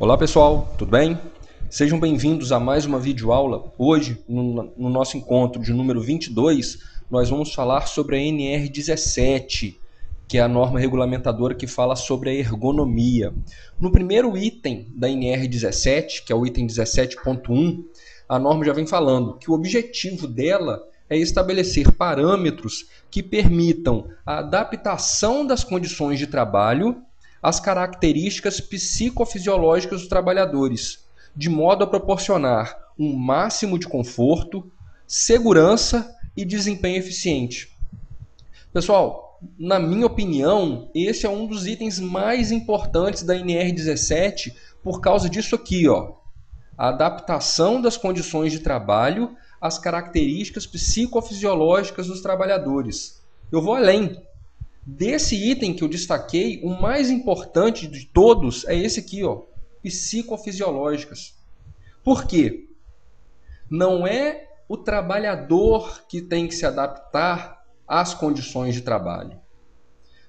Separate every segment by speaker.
Speaker 1: Olá pessoal, tudo bem? Sejam bem-vindos a mais uma videoaula. Hoje, no nosso encontro de número 22, nós vamos falar sobre a NR17, que é a norma regulamentadora que fala sobre a ergonomia. No primeiro item da NR17, que é o item 17.1, a norma já vem falando que o objetivo dela é estabelecer parâmetros que permitam a adaptação das condições de trabalho as características psicofisiológicas dos trabalhadores, de modo a proporcionar um máximo de conforto, segurança e desempenho eficiente. Pessoal, na minha opinião, esse é um dos itens mais importantes da NR17 por causa disso aqui, ó. A adaptação das condições de trabalho às características psicofisiológicas dos trabalhadores. Eu vou além. Desse item que eu destaquei, o mais importante de todos é esse aqui, ó, psicofisiológicas. Por quê? Não é o trabalhador que tem que se adaptar às condições de trabalho.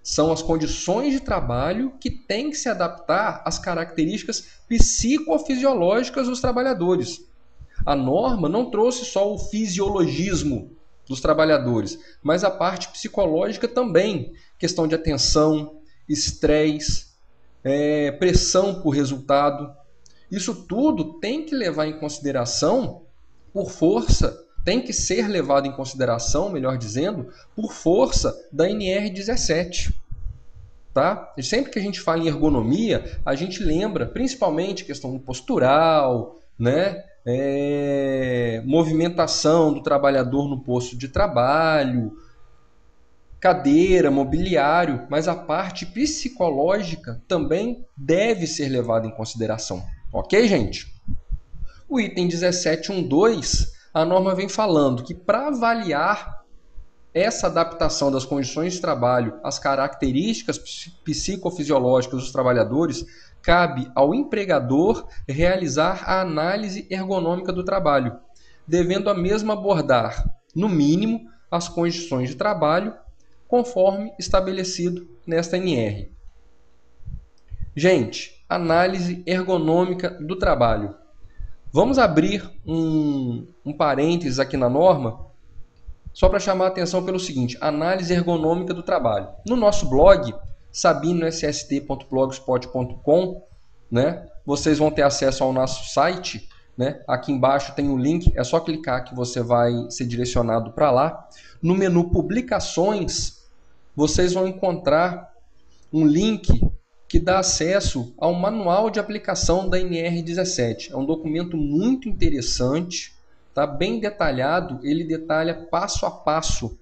Speaker 1: São as condições de trabalho que têm que se adaptar às características psicofisiológicas dos trabalhadores. A norma não trouxe só o fisiologismo dos trabalhadores, mas a parte psicológica também. Questão de atenção, estresse, pressão por resultado. Isso tudo tem que levar em consideração por força, tem que ser levado em consideração, melhor dizendo, por força da NR17. Tá? E sempre que a gente fala em ergonomia, a gente lembra principalmente questão postural, né? Movimentação do trabalhador no posto de trabalho, cadeira, mobiliário, mas a parte psicológica também deve ser levada em consideração. Ok, gente? O item 17.1.2, a norma vem falando que para avaliar essa adaptação das condições de trabalho às características psicofisiológicas dos trabalhadores, cabe ao empregador realizar a análise ergonômica do trabalho, devendo a mesma abordar, no mínimo, as condições de trabalho, conforme estabelecido nesta NR. Gente, análise ergonômica do trabalho. Vamos abrir um parênteses aqui na norma, só para chamar a atenção pelo seguinte, análise ergonômica do trabalho. No nosso blog, sabinoSST.blogspot.com, né, vocês vão ter acesso ao nosso site, né? Aqui embaixo tem um link, é só clicar que você vai ser direcionado para lá. No menu Publicações, vocês vão encontrar um link que dá acesso ao manual de aplicação da NR17. É um documento muito interessante, tá bem detalhado, ele detalha passo a passo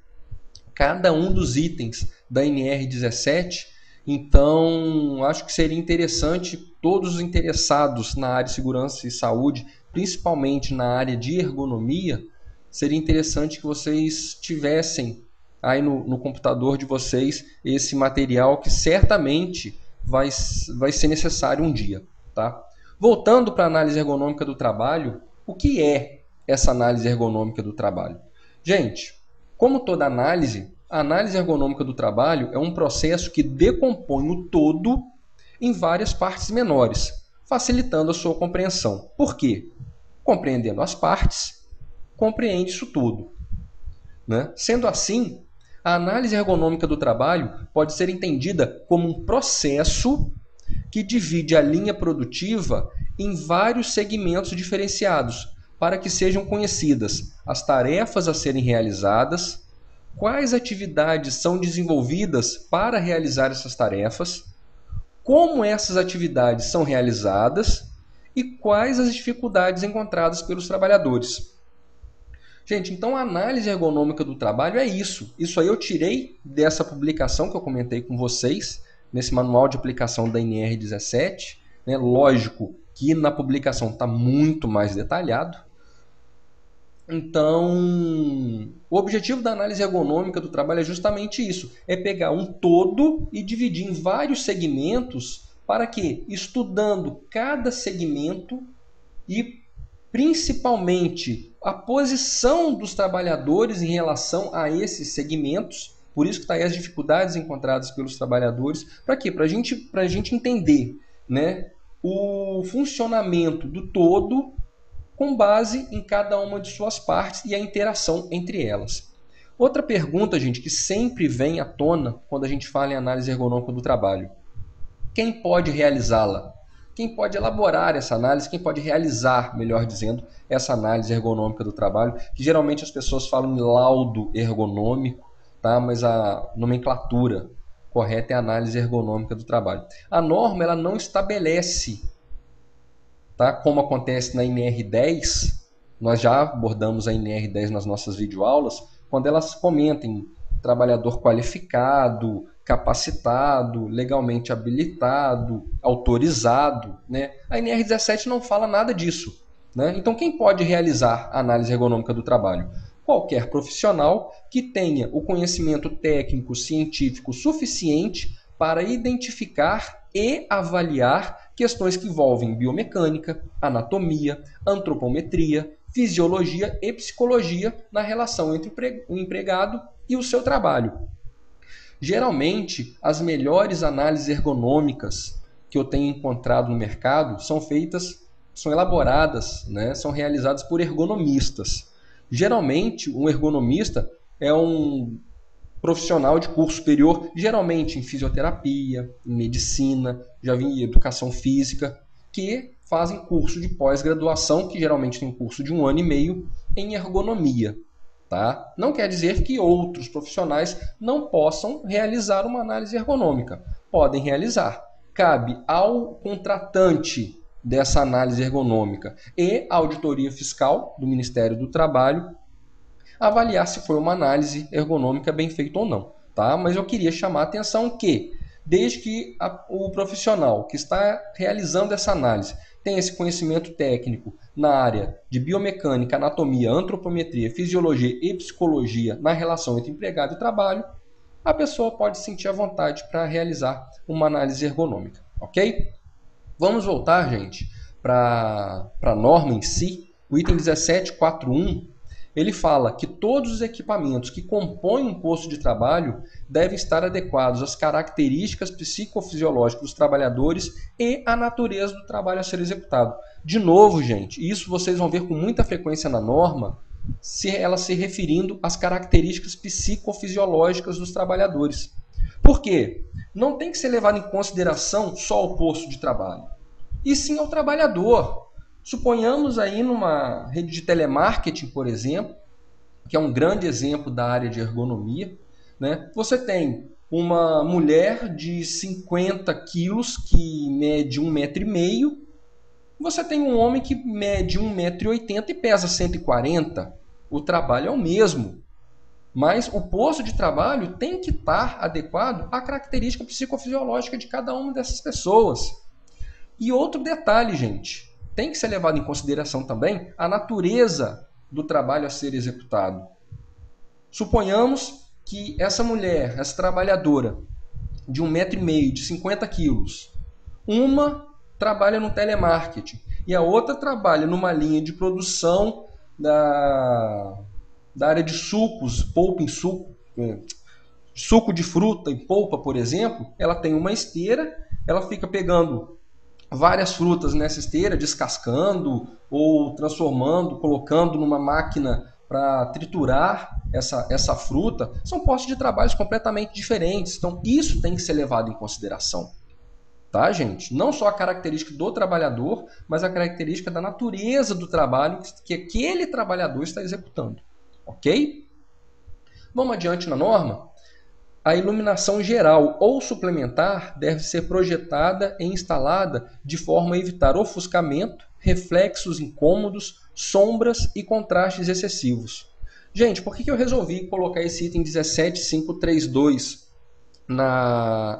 Speaker 1: cada um dos itens da NR17. Então, acho que seria interessante todos os interessados na área de segurança e saúde, principalmente na área de ergonomia, seria interessante que vocês tivessem aí no computador de vocês esse material que certamente vai ser necessário um dia. Tá? Voltando para a análise ergonômica do trabalho, o que é essa análise ergonômica do trabalho? Gente, como toda análise, a análise ergonômica do trabalho é um processo que decompõe o todo em várias partes menores, facilitando a sua compreensão. Por quê? Compreendendo as partes, compreende isso tudo. Né? Sendo assim, a análise ergonômica do trabalho pode ser entendida como um processo que divide a linha produtiva em vários segmentos diferenciados, para que sejam conhecidas as tarefas a serem realizadas, quais atividades são desenvolvidas para realizar essas tarefas, como essas atividades são realizadas e quais as dificuldades encontradas pelos trabalhadores. Gente, então a análise ergonômica do trabalho é isso. Isso aí eu tirei dessa publicação que eu comentei com vocês, nesse manual de aplicação da NR17. Né? Lógico que na publicação está muito mais detalhado. Então, o objetivo da análise ergonômica do trabalho é justamente isso. É pegar um todo e dividir em vários segmentos para que, estudando cada segmento e principalmente a posição dos trabalhadores em relação a esses segmentos, por isso que está aí as dificuldades encontradas pelos trabalhadores, para quê? Para a gente entender, né, o funcionamento do todo com base em cada uma de suas partes e a interação entre elas. Outra pergunta, gente, que sempre vem à tona quando a gente fala em análise ergonômica do trabalho. Quem pode realizá-la? Quem pode elaborar essa análise? Quem pode realizar, melhor dizendo, essa análise ergonômica do trabalho? Que geralmente as pessoas falam em laudo ergonômico, tá? Mas a nomenclatura correta é a análise ergonômica do trabalho. A norma ela não estabelece, tá? Como acontece na NR10, nós já abordamos a NR10 nas nossas videoaulas, quando elas comentam trabalhador qualificado, capacitado, legalmente habilitado, autorizado, né? A NR17 não fala nada disso, né? Então, quem pode realizar a análise ergonômica do trabalho? Qualquer profissional que tenha o conhecimento técnico científico suficiente para identificar e avaliar questões que envolvem biomecânica, anatomia, antropometria, fisiologia e psicologia na relação entre o empregado e o seu trabalho. Geralmente, as melhores análises ergonômicas que eu tenho encontrado no mercado são elaboradas, né, são realizadas por ergonomistas. Geralmente, um ergonomista é um profissional de curso superior, geralmente em fisioterapia, em medicina, já vi em educação física, que fazem curso de pós-graduação, que geralmente tem um curso de 1 ano e meio, em ergonomia. Tá? Não quer dizer que outros profissionais não possam realizar uma análise ergonômica. Podem realizar. Cabe ao contratante dessa análise ergonômica e à auditoria fiscal do Ministério do Trabalho avaliar se foi uma análise ergonômica bem feita ou não. Tá? Mas eu queria chamar a atenção que, desde que o profissional que está realizando essa análise tem esse conhecimento técnico na área de biomecânica, anatomia, antropometria, fisiologia e psicologia na relação entre empregado e trabalho, a pessoa pode sentir à vontade para realizar uma análise ergonômica, ok? Vamos voltar, gente, para a norma em si. O item 17.4.1, ele fala que todos os equipamentos que compõem um posto de trabalho devem estar adequados às características psicofisiológicas dos trabalhadores e à natureza do trabalho a ser executado. De novo, gente, isso vocês vão ver com muita frequência na norma, ela se referindo às características psicofisiológicas dos trabalhadores. Por quê? Não tem que ser levado em consideração só o posto de trabalho, e sim ao trabalhador. Suponhamos aí numa rede de telemarketing, por exemplo, que é um grande exemplo da área de ergonomia, né? Você tem uma mulher de 50 quilos que mede 1,5 m, você tem um homem que mede 1,80 m e pesa 140. O trabalho é o mesmo, mas o posto de trabalho tem que estar adequado à característica psicofisiológica de cada uma dessas pessoas. E outro detalhe, gente, tem que ser levado em consideração também a natureza do trabalho a ser executado. Suponhamos que essa mulher, essa trabalhadora de 1,5 m, de 50 quilos, uma trabalha no telemarketing e a outra trabalha numa linha de produção da área de sucos, polpa em suco, suco de fruta em polpa, por exemplo. Ela tem uma esteira, ela fica pegando várias frutas nessa esteira, descascando ou transformando, colocando numa máquina para triturar essa fruta. São postos de trabalho completamente diferentes. Então, isso tem que ser levado em consideração. Tá, gente? Não só a característica do trabalhador, mas a característica da natureza do trabalho que aquele trabalhador está executando. Ok? Vamos adiante na norma? A iluminação geral ou suplementar deve ser projetada e instalada de forma a evitar ofuscamento, reflexos incômodos, sombras e contrastes excessivos. Gente, por que eu resolvi colocar esse item 17.532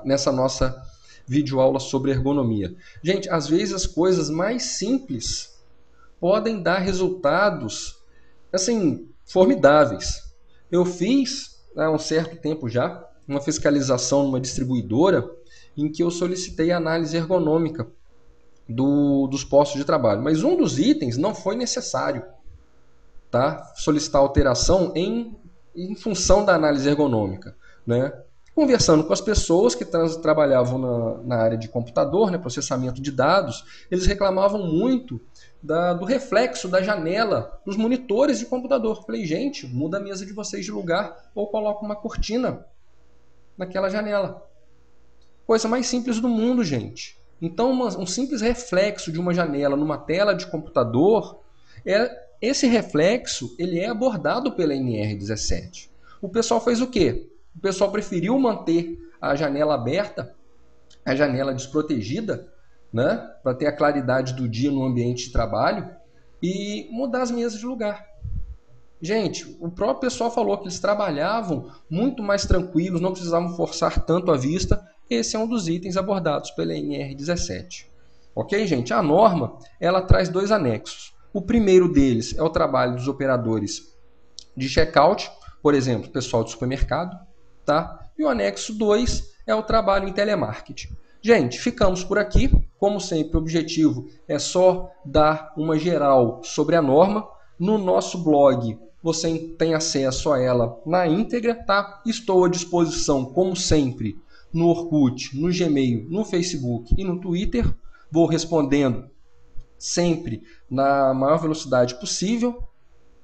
Speaker 1: nessa nossa videoaula sobre ergonomia? Gente, às vezes as coisas mais simples podem dar resultados assim, formidáveis. Eu fiz há um certo tempo já uma fiscalização numa distribuidora em que eu solicitei a análise ergonômica dos postos de trabalho. Mas um dos itens não foi necessário, tá? Solicitar alteração em função da análise ergonômica, né? Conversando com as pessoas que trabalhavam na área de computador, né, processamento de dados, eles reclamavam muito do reflexo da janela nos monitores de computador. Falei, gente, muda a mesa de vocês de lugar ou coloca uma cortina naquela janela. Coisa mais simples do mundo, gente. Então, um simples reflexo de uma janela numa tela de computador, esse reflexo ele é abordado pela NR17. O pessoal fez o quê? O pessoal preferiu manter a janela aberta, a janela desprotegida, né, para ter a claridade do dia no ambiente de trabalho e mudar as mesas de lugar. Gente, o próprio pessoal falou que eles trabalhavam muito mais tranquilos, não precisavam forçar tanto a vista. Esse é um dos itens abordados pela NR17. Ok, gente? A norma ela traz 2 anexos. O primeiro deles é o trabalho dos operadores de checkout, por exemplo, pessoal de supermercado, tá? E o anexo 2 é o trabalho em telemarketing. Gente, ficamos por aqui. Como sempre, o objetivo é só dar uma geral sobre a norma. No nosso blog, você tem acesso a ela na íntegra, tá? Estou à disposição, como sempre, no Orkut, no Gmail, no Facebook e no Twitter. Vou respondendo sempre na maior velocidade possível,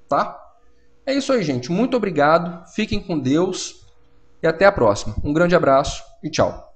Speaker 1: tá? É isso aí, gente. Muito obrigado. Fiquem com Deus e até a próxima. Um grande abraço e tchau.